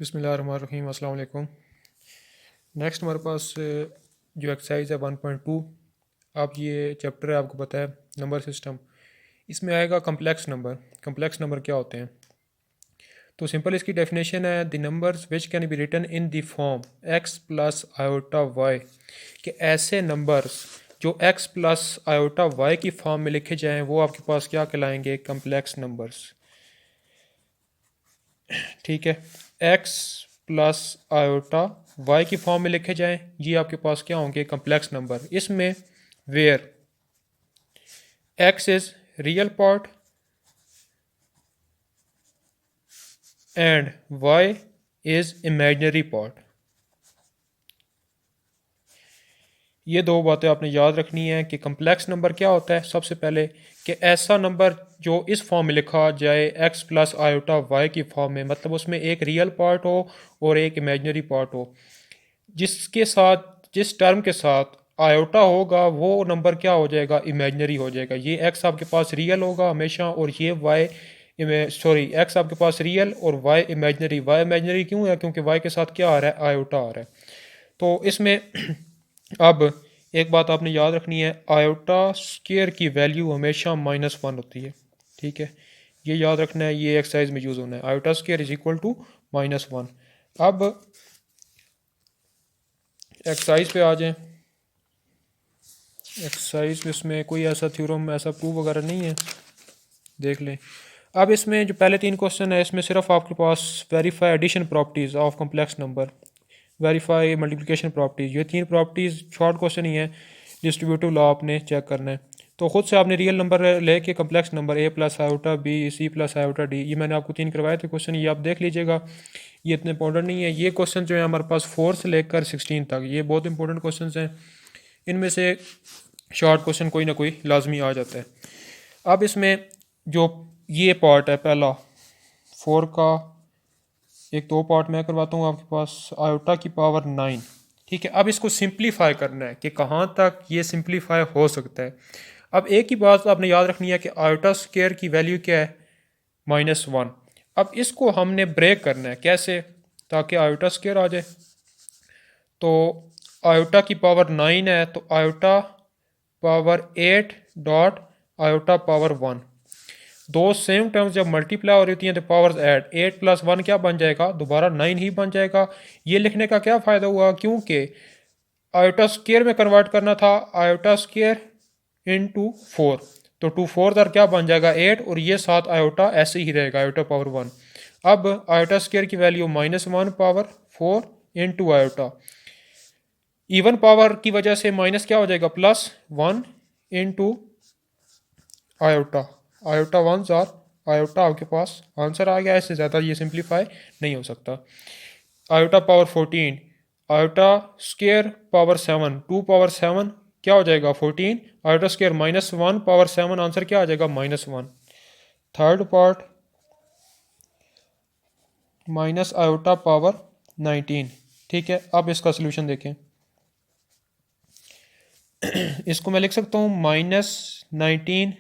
बिस्मिल्लाहिर्रहमानिर्रहीम अस्सलाम वालेकुम। नेक्स्ट हमारे पास जो एक्सरसाइज है 1.2। आप ये चैप्टर है, आपको पता है नंबर सिस्टम। इसमें आएगा कम्प्लेक्स नंबर। कम्प्लेक्स नंबर क्या होते हैं? तो सिंपल इसकी डेफिनेशन है the numbers which can be written in the form x plus iota y, कि ऐसे नंबर्स जो एक्स प्लस आयोटा वाई की फॉर्म में लिखे जाएं वो आपके पास क्या कहलाएंगे? Complex numbers. ठीक है, एक्स प्लस आयोटा वाई की फॉर्म में लिखे जाएं, ये आपके पास क्या होंगे? Complex number. इसमें where x is real part and y is imaginary part. ये दो बातें आपने याद रखनी है कि कम्प्लेक्स नंबर क्या होता है। सबसे पहले कि ऐसा नंबर जो इस फॉर्म में लिखा जाए एक्स प्लस आयोटा वाई की फॉर्म में, मतलब उसमें एक रियल पार्ट हो और एक इमेजिनरी पार्ट हो, जिसके साथ जिस टर्म के साथ आयोटा होगा वो नंबर क्या हो जाएगा? इमेजिनरी हो जाएगा। ये एक्स आपके पास रियल होगा हमेशा और ये वाई एक्स आपके पास रियल और वाई इमेजिनरी। वाई इमेजिनरी क्यों है? क्योंकि वाई के साथ क्या आ रहा है? आयोटा आ रहा है। तो इसमें अब एक बात आपने याद रखनी है, आयोटा स्क्वायर की वैल्यू हमेशा -1 होती है। ठीक है, ये याद रखना है, ये एक्सरसाइज में यूज़ होना है। Iota square is equal to -1। अब एक्सरसाइज पे आ जाएं। एक्सरसाइज इसमें कोई ऐसा थ्योरम ऐसा प्रूव वगैरह नहीं है, देख लें। अब इसमें जो पहले 3 क्वेश्चन है इसमें सिर्फ आपके पास verify addition properties of complex number, verify multiplication properties, ये 3 प्रॉपर्टीज़ शॉर्ट क्वेश्चन ही है। डिस्ट्रीब्यूटिव लॉ आपने चेक करना है। तो खुद से आपने रियल नंबर लेके complex number A plus iota B C plus iota D, ये मैंने आपको 3 करवाए थे क्वेश्चन, ये आप देख लीजिएगा। ये इतने इंपॉर्टेंट नहीं है। ये क्वेश्चन जो है हमारे पास 4 से लेकर 16 तक, ये बहुत इंपॉर्टेंट क्वेश्चन हैं। इनमें से शॉर्ट क्वेश्चन कोई ना कोई लाजमी आ जाता है। अब इसमें जो ये पार्ट है पहला 4 का, एक दो पार्ट मैं करवाता हूँ आपके पास, आयोटा की पावर 9। ठीक है, अब इसको सिंप्लीफाई करना है कि कहाँ तक ये सिंप्लीफाई हो सकता है। अब एक ही बात आपने याद रखनी है कि आयोटा स्क्वायर की वैल्यू क्या है? -1। अब इसको हमने ब्रेक करना है, कैसे? ताकि आयोटा स्क्वायर आ जाए। तो आयोटा की पावर 9 है, तो iota power 8 dot iota power 1, दो सेम टर्म्स जब मल्टीप्लाई हो रही होती हैं तो पावर्स ऐड, 8 + 1 क्या बन जाएगा? दोबारा 9 ही बन जाएगा। ये लिखने का क्या फ़ायदा हुआ? क्योंकि आयोटा स्क्वायर में कन्वर्ट करना था, आयोटा स्क्वायर इंटू 4, तो 2 4 दर क्या बन जाएगा? 8, और ये 7 आयोटा ऐसे ही रहेगा, आयोटा पावर 1। अब आयोटा स्क्वायर की value -1 power 4 into iota, even power की वजह से माइनस क्या हो जाएगा? +1 into iota, iota 1 jar iota, आपके पास आंसर आ गया। इससे ज़्यादा ये सिंप्लीफाई नहीं हो सकता। Iota power 14, iota square power 7, 2 power 7 क्या हो जाएगा? 14, आयोटा स्क्वायर -1 पावर 7, आंसर क्या आ जाएगा? -1। Third part minus iota power 19। ठीक है, अब इसका सोल्यूशन देखें। इसको मैं लिख सकता हूँ -19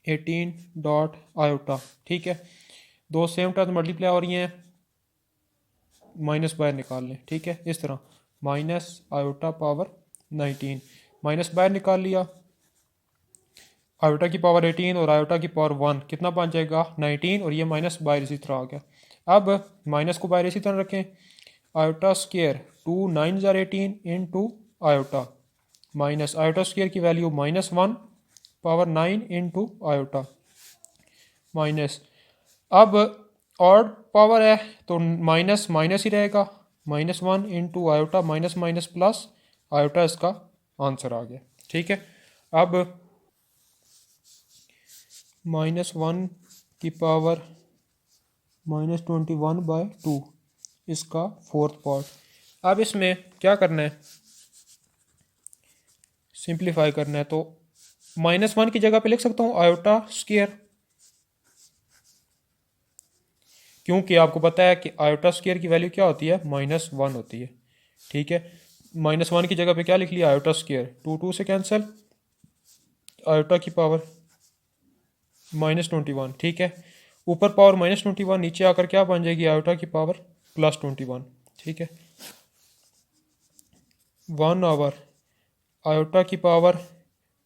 18 डॉट आयोटा। ठीक है, दो सेम टर्म मल्टीप्लाई हो रही हैं, माइनस बाहर निकाल लें। ठीक है, इस तरह माइनस आयोटा पावर 19, माइनस बाहर निकाल लिया, आयोटा की पावर 18 और आयोटा की पावर 1 कितना बन जाएगा? 19, और ये माइनस बाहर इसी तरह आ गया। अब माइनस को बाहर इसी तरह रखें, आयोटा स्क्वायर 2 9 जार 18 into iota, minus iota square की value -1 power 9 into iota, minus, अब ऑड पावर है तो माइनस माइनस ही रहेगा, -1 into iota, minus minus plus iota, इसका आंसर आ गया। ठीक है, अब -1 की पावर -21/2, इसका फोर्थ पार्ट। अब इसमें क्या करना है? सिंप्लीफाई करना है। तो -1 की जगह पे लिख सकता हूँ आयोटा स्क्वायर, क्योंकि आपको पता है कि आयोटा स्क्वायर की वैल्यू क्या होती है? -1 होती है। ठीक है, -1 की जगह पे क्या लिख लिया? आयोटा स्क्वायर, 2 2 से कैंसिल, आयोटा की पावर -21, ठीक है। ऊपर पावर -21, नीचे आकर क्या बन जाएगी, आयोटा की पावर +21, ठीक है। 1/, आयोटा की पावर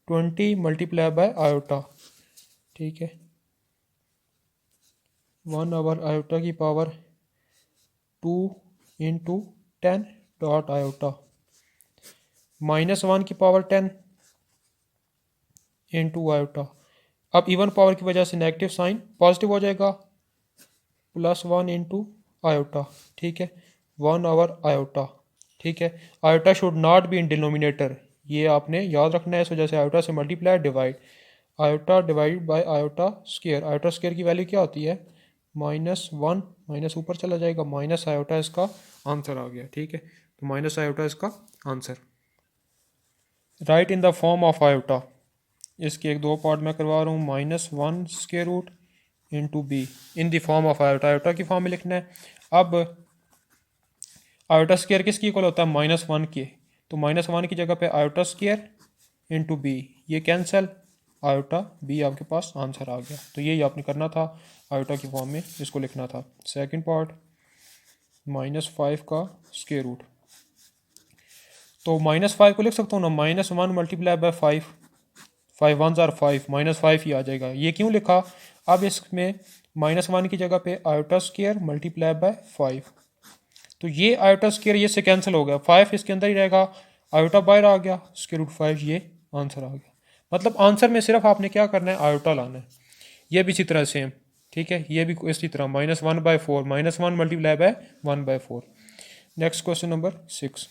20 मल्टीप्लाई बाय आयोटा, ठीक है। 1/, आयोटा की पावर 2 इंटू 10 डॉट आयोटा, -1 की पावर 10 इंटू आयोटा। अब इवन पावर की वजह से नेगेटिव साइन पॉजिटिव हो जाएगा, +1 इंटू आयोटा, ठीक है। 1/, आयोटा, ठीक है। Iota should not be in denominator, ये आपने याद रखना है। इस वजह से आयोटा से multiply divide, iota divide by iota square. Iota square की वैल्यू क्या होती है, -1, माइनस ऊपर चला जाएगा, माइनस आयोटा इसका आंसर आ गया, ठीक है। तो माइनस आयोटा इसका answer. Right in the form of iota, इसके एक दो पार्ट में करवा रहा हूँ। -1 square root into B in the form of iota, iota की फॉर्म में लिखना है। अब आयोटा स्क्वायर किसकी इक्वल होता है, -1 के, तो -1 की जगह पे आयोटा स्क्वायर इंटू बी, ये कैंसिल, आयोटा बी आपके पास आंसर आ गया। तो यही आपने करना था, आयोटा की फॉर्म में इसको लिखना था। सेकंड पार्ट, -5 का स्क्वायर रूट, तो -5 को लिख सकता हूँ ना, -1 मल्टीप्लाई बाय 5, 5 1s आर 5, -5 ही आ जाएगा। ये क्यों लिखा, अब इसमें -1 की जगह पे आयोटा स्क्वायर मल्टीप्लाई बाय 5, तो ये आयोटा स्क्वायर ये से कैंसिल हो गया, 5 इसके अंदर ही रहेगा, आयोटा बाहर आ गया, स्क्वायर रूट 5, ये आंसर आ गया। मतलब आंसर में सिर्फ आपने क्या करना है, आयोटा लाना है। ये भी इसी तरह सेम, ठीक है। ये भी इसी तरह -1/4, -1 multiply by 1/4। Next question number 6,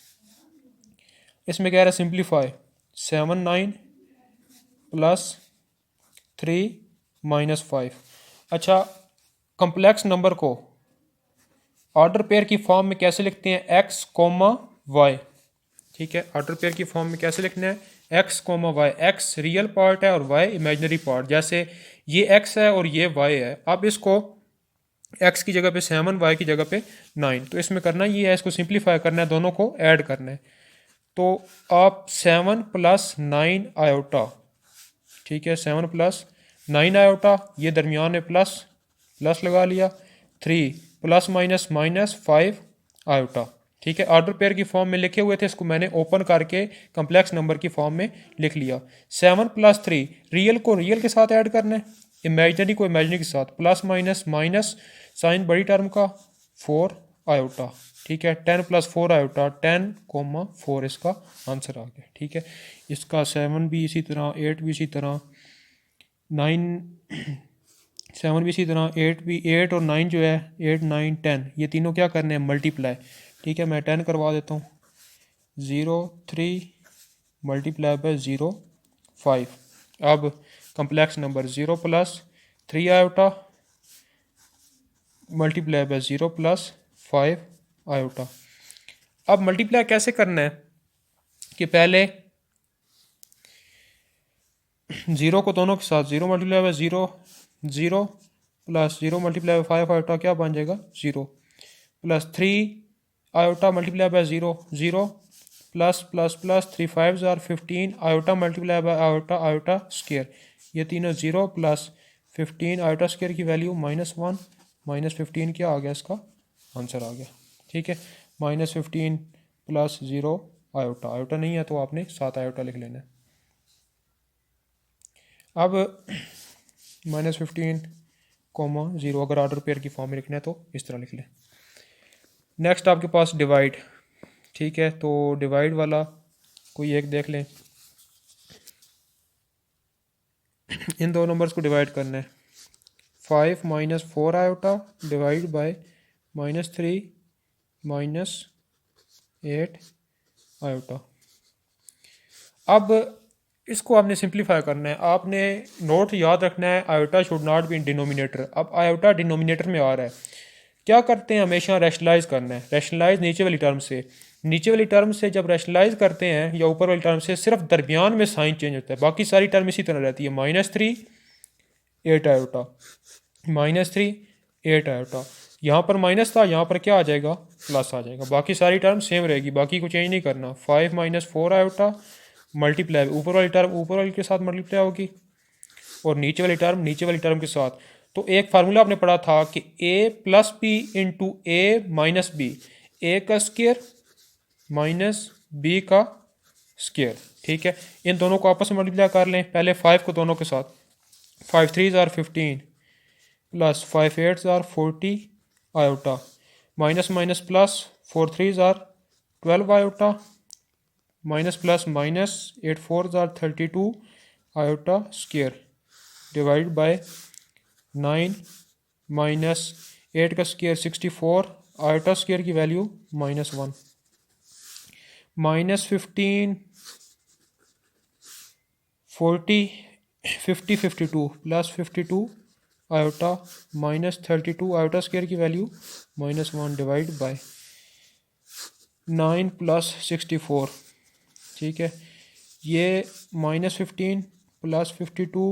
इसमें कह रहा है सिंप्लीफाई 7 9 + 3 - 5। अच्छा, कम्प्लेक्स नंबर को ऑर्डर पेयर की फॉर्म में कैसे लिखते हैं, x, y, ठीक है। ऑर्डर पेयर की फॉर्म में कैसे लिखना है, x, y, x real part है और y इमेजिनरी पार्ट। जैसे ये x है और ये y है, अब इसको x की जगह पे 7, y की जगह पे 9, तो इसमें करना ये है, इसको सिंप्लीफाई करना है, दोनों को ऐड करना है। तो आप 7 + 9 आयोटा, ठीक है, 7 + 9 आयोटा, ये दरमियान में प्लस प्लस लगा लिया, 3 ± -5 आयोटा, ठीक है। ऑर्डर पेयर की फॉर्म में लिखे हुए थे, इसको मैंने ओपन करके कम्प्लेक्स नंबर की फॉर्म में लिख लिया। 7 + 3, रियल को रियल के साथ ऐड करना है, इमेजिनरी को इमेजिनरी के साथ, प्लस माइनस माइनस साइन बड़ी टर्म का 4 आयोटा, ठीक है। 10 + 4 आयोटा, 10,4 इसका आंसर आ गया, ठीक है। इसका 7 भी इसी तरह, 8 भी इसी तरह, 9 7 भी इसी तरह, 8 भी, 8 और 9 जो है, 8 9 10, ये तीनों क्या करने हैं, मल्टीप्लाई, ठीक है। मैं 10 करवा देता हूँ, 0 3 मल्टीप्लाई बाय 0 5। अब complex number 0 + 3 iota multiply by 0 + 5 iota. अब मल्टीप्लाई कैसे करना है कि पहले 0 को दोनों के साथ, 0 multiply by 0 0 + 0 multiply by 5 iota क्या बन जाएगा, 0 + 3 iota multiply by 0 0 + 3 5s are 15 iota multiply by iota, iota square, ये तीनों 0 + 15 आयोटा स्क्वायर की वैल्यू -1 -15 क्या आ गया, इसका आंसर आ गया, ठीक है। -15 + 0 आयोटा, आयोटा नहीं है तो आपने 7 आयोटा लिख लेना है। अब -15, 0, अगर ऑर्डर पेयर की फॉर्म में लिखना है तो इस तरह लिख लें। नेक्स्ट आपके पास डिवाइड, ठीक है। तो डिवाइड वाला कोई एक देख लें, इन दो नंबर्स को डिवाइड करना है, 5 - 4 आयोटा डिवाइड बाय -3 -8 आयोटा। अब इसको आपने सिंप्लीफाई करना है, आपने नोट याद रखना है, iota should not be in denominator. अब आयोटा डिनोमिनेटर में आ रहा है, क्या करते हैं, हमेशा रैशनलाइज करना है। रैशनलाइज नीचे वाली टर्म से, नीचे वाली टर्म से जब रैशनलाइज करते हैं या ऊपर वाली टर्म से, सिर्फ दरमियान में साइन चेंज होता है, बाकी सारी टर्म इसी तरह रहती है। -3 8 आयोटा, -3 8 आयोटा, यहाँ पर माइनस था, यहाँ पर क्या आ जाएगा, प्लस आ जाएगा, बाकी सारी टर्म सेम रहेगी, बाकी को चेंज नहीं करना। 5 - 4 आयोटा मल्टीप्लाई, ऊपर वाली टर्म ऊपर वाली के साथ मल्टीप्लाई होगी, और नीचे वाली टर्म के साथ। तो एक फार्मूला आपने पढ़ा था कि a plus b into a minus b, a का स्क्वायर माइनस बी का स्क्वायर। ठीक है, इन दोनों को आपस में मल्टीप्लाई कर लें। पहले 5 को दोनों के साथ, 5 3 ज़ार 15 प्लस 5 8 ज़ार 40 आयोटा, माइनस माइनस प्लस 4 3 ज़ार 12 आयोटा, माइनस प्लस माइनस 8 4 ज़ार 32 iota square, divide by 9 minus 8 का स्क्वायर 64, आयोटा स्क्वायर की value -1, minus 15 40 50 52 plus 52 iota minus 32, iota square की वैल्यू -1, डिवाइड बाय 9 प्लस 64। ठीक है, ये -15 plus 52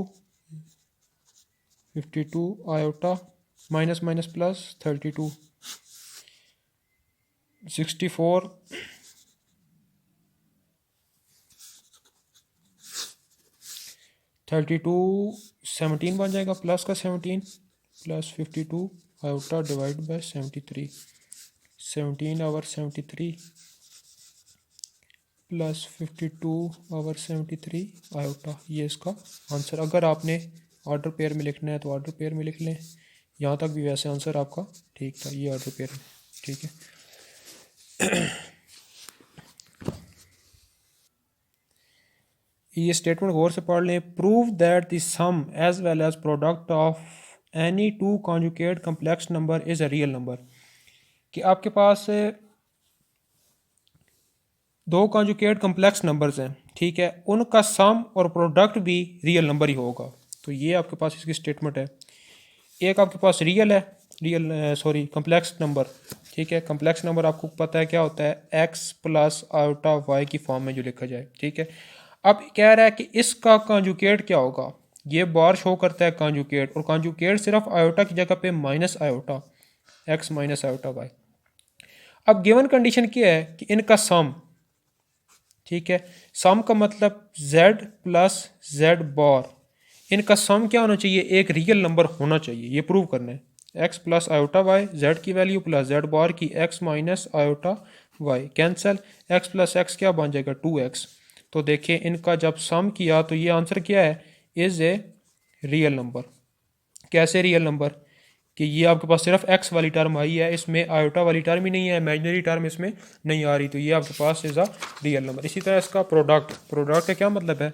iota minus minus plus 32 64 32 17 बन जाएगा, प्लस का 17 plus 52 iota divide bye 73, 17 over 73 plus 52 over 73 iota. ये इसका आंसर। अगर आपने ऑर्डर पेयर में लिखना है तो ऑर्डर पेयर में लिख लें। यहाँ तक भी वैसे आंसर आपका ठीक था, ये ऑर्डर पेयर में। ठीक है, ये स्टेटमेंट गौर से पढ़ लें। Prove that the sum as well as product of any two conjugate complex number is a real number. कि आपके पास दो कॉन्जुगेट कम्प्लेक्स नंबर्स हैं, ठीक है, उनका सम और प्रोडक्ट भी रियल नंबर ही होगा। तो ये आपके पास इसकी स्टेटमेंट है। एक आपके पास रियल है, कम्प्लेक्स नंबर। ठीक है, कम्प्लेक्स नंबर आपको पता है क्या होता है, एक्स प्लस आयोटा वाई की फॉर्म में जो लिखा जाए। ठीक है, अब कह रहा है कि इसका कॉन्जुगेट क्या होगा। ये बार शो करता है कॉन्जुगेट, और कॉन्जुगेट सिर्फ आयोटा की जगह पे minus iota, X minus iota Y. अब गिवन कंडीशन क्या है कि इनका सम, ठीक है, सम का मतलब z प्लस जेड बार, इनका सम क्या होना चाहिए, एक रियल नंबर होना चाहिए। ये प्रूव करना है। x plus iota Y, Z की वैल्यू प्लस जेड बार की x minus iota Y, cancel, x plus X क्या बन जाएगा 2x। तो देखिए इनका जब सम किया तो ये आंसर क्या है, इज़ ए रियल नंबर। कैसे रियल नंबर, कि ये आपके पास सिर्फ x वाली टर्म आई है, इसमें आयोटा वाली टर्म ही नहीं है, इमेजिनरी टर्म इसमें नहीं आ रही, तो ये आपके पास इज़ अ रियल नंबर। इसी तरह इसका प्रोडक्ट का क्या मतलब है,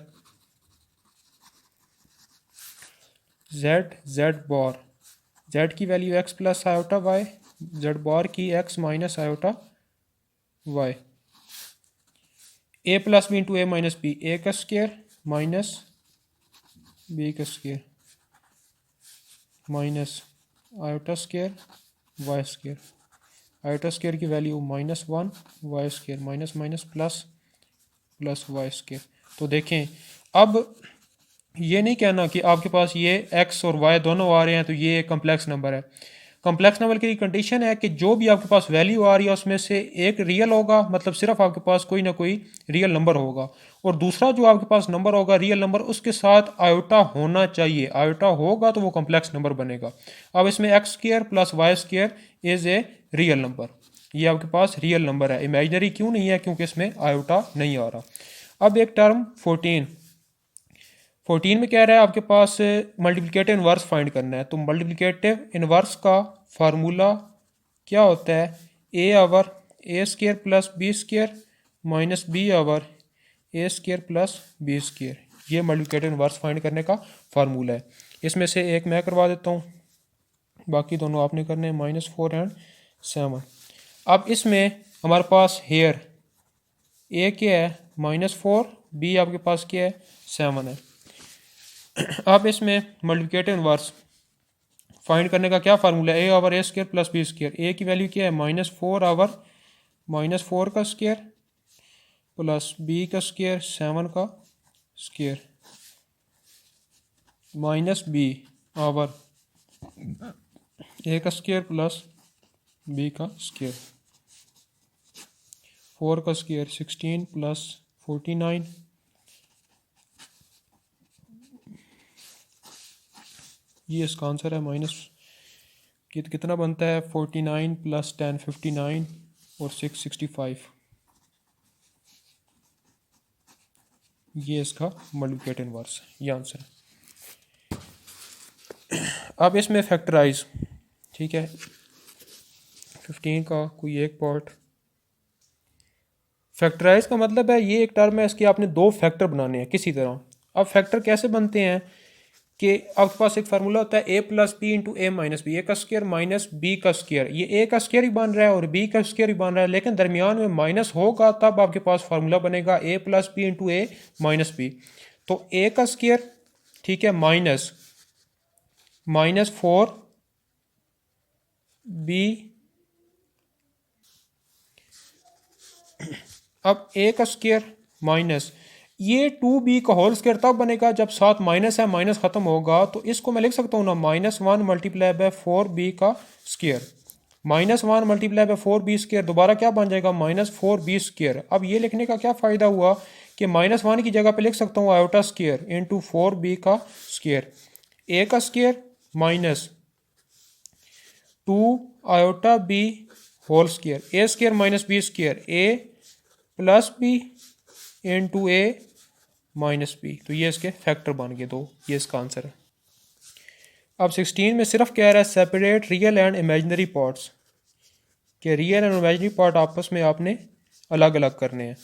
जेड बार, जेड की value x plus iota Y, z bar की x minus iota y, a plus b into a minus b, a का स्क्वायर माइनस बी का square minus iota square y square, iota square की value -1, y square minus minus plus plus Y square. तो देखें, अब ये नहीं कहना कि आपके पास ये एक्स और वाई दोनों आ रहे हैं तो ये एक कम्प्लेक्स नंबर है। कम्प्लेक्स नंबर की कंडीशन है कि जो भी आपके पास वैल्यू आ रही है उसमें से एक रियल होगा, मतलब सिर्फ आपके पास कोई ना कोई रियल नंबर होगा, और दूसरा जो आपके पास नंबर होगा रियल नंबर, उसके साथ आयोटा होना चाहिए। आयोटा होगा तो वो कम्प्लेक्स नंबर बनेगा। अब इसमें X square plus Y square is a real number, ये आपके पास रियल नंबर है। इमेजिनरी क्यों नहीं है, क्योंकि इसमें आयोटा नहीं आ रहा। अब एक टर्म 14 में कह रहा है आपके पास मल्टीप्लिकेटिव इनवर्स फाइंड करना है। तो मल्टीप्लिकेटिव इनवर्स का फार्मूला क्या होता है, a over a square plus b square minus b over a square plus b square. ये मल्टीप्लिकेटिव इनवर्स फाइंड करने का फार्मूला है। इसमें से एक मैं करवा देता हूँ, बाकी दोनों आपने करने हैं, -4 एंड 7। अब इसमें हमारे पास हेयर ए क्या है -4, बी आपके पास क्या है 7 है। अब इसमें मल्टीप्लिकेटिव इनवर्स फाइंड करने का क्या फार्मूला है, ए ओवर ए स्क्र प्लस बी स्क्र। ए की वैल्यू क्या है -4 ओवर -4 का स्क्र प्लस बी का स्क्र 7 का स्क्र माइनस बी ओवर ए का स्क्र प्लस बी का स्क्र, 4 का स्क्र 16 प्लस 49 ये इसका आंसर है। माइनस कितना बनता है 49 + 10 59 और 6 65। ये इसका मल्टीप्लिकेट इनवर्स, ये आंसर है। अब इसमें फैक्टराइज, ठीक है, 15 का कोई एक पार्ट। फैक्टराइज का मतलब है ये एक टर्म है, इसके आपने दो फैक्टर बनाने हैं किसी तरह। अब फैक्टर कैसे बनते हैं कि आपके पास एक फार्मूला होता है a+b × a-b, ए का स्क्वायर माइनस बी का स्क्वायर। ये ए का स्क्वायर ही बन रहा है और बी का स्क्वायर ही बन रहा है, लेकिन दरमियान में माइनस होगा तब आपके पास फार्मूला बनेगा a+b × a-b। तो ए का स्क्वायर, ठीक है, -4b। अब ए का स्क्वायर माइनस ये 2b का होल स्क्वायर तब बनेगा जब साथ माइनस है, माइनस खत्म होगा तो इसको मैं लिख सकता हूँ ना -1 × 4b का स्क्वायर। -1 × 4b स्क्वायर दोबारा क्या बन जाएगा -4b स्क्वायर। अब ये लिखने का क्या फ़ायदा हुआ कि -1 की जगह पे लिख सकता हूँ आयोटा स्क्वायर इंटू 4b का स्क्वायर। ए का square minus 2 iota b whole square, a square minus b square, a+b into a-b। तो ये इसके फैक्टर बन गए दो, ये इसका आंसर है। अब 16 में सिर्फ कह रहा है separate real and imaginary parts, कि रियल एंड इमेजिनरी पार्ट आपस में आपने अलग अलग करने हैं।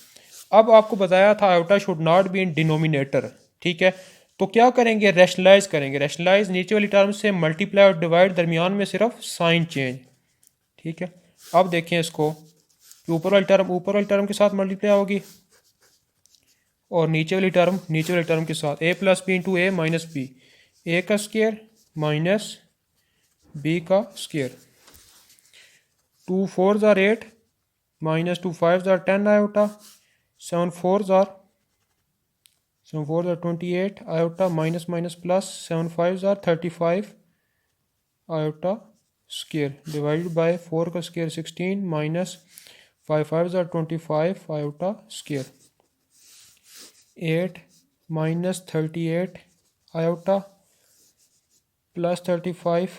अब आपको बताया था iota should not be in denominator, ठीक है, तो क्या करेंगे, रैशनलाइज करेंगे। रैशनलाइज नीचे वाली टर्म से मल्टीप्लाई और डिवाइड, दरमियान में सिर्फ साइन चेंज, ठीक है। अब देखें इसको, ऊपर वाली टर्म के साथ मल्टीप्लाई होगी और नीचे वाली टर्म के साथ a+b × a-b, ए का स्क्वायर माइनस बी का square. 2 4s are 8 -2 5s are 10 iota, 7 4s are 28 iota, minus minus plus 7 5s are 35 iota square, divided by 4 का square 16 minus 5 5s are 25 iota square. 8 -38 iota plus 35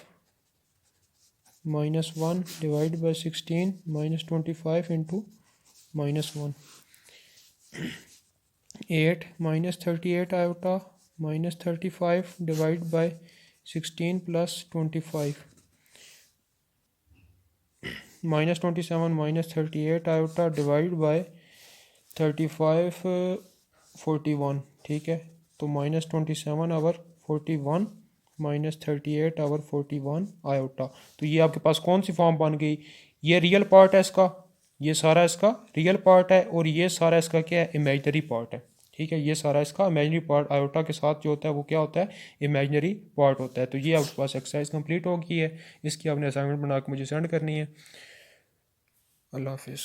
-1 divide bye 16 -25 into -1। 8 -38 iota -35 divide by 16 plus 25 -27 -38 iota divide bye 35 41, ठीक है। तो -27 our 41 -38 our 41 iota. तो ये आपके पास कौन सी form बन गई, ये रियल पार्ट है इसका, ये सारा इसका रियल पार्ट है और ये सारा इसका क्या है, इमेजिनरी पार्ट है, ठीक है। ये सारा इसका इमेजिनरी पार्ट आयोटा के साथ जो होता है वो क्या होता है, इमेजिनरी पार्ट होता है। तो ये आपके पास एक्सरसाइज कंप्लीट हो गई है, इसकी आपने असाइनमेंट बना के मुझे सेंड करनी है। अल्लाह हाफिज़।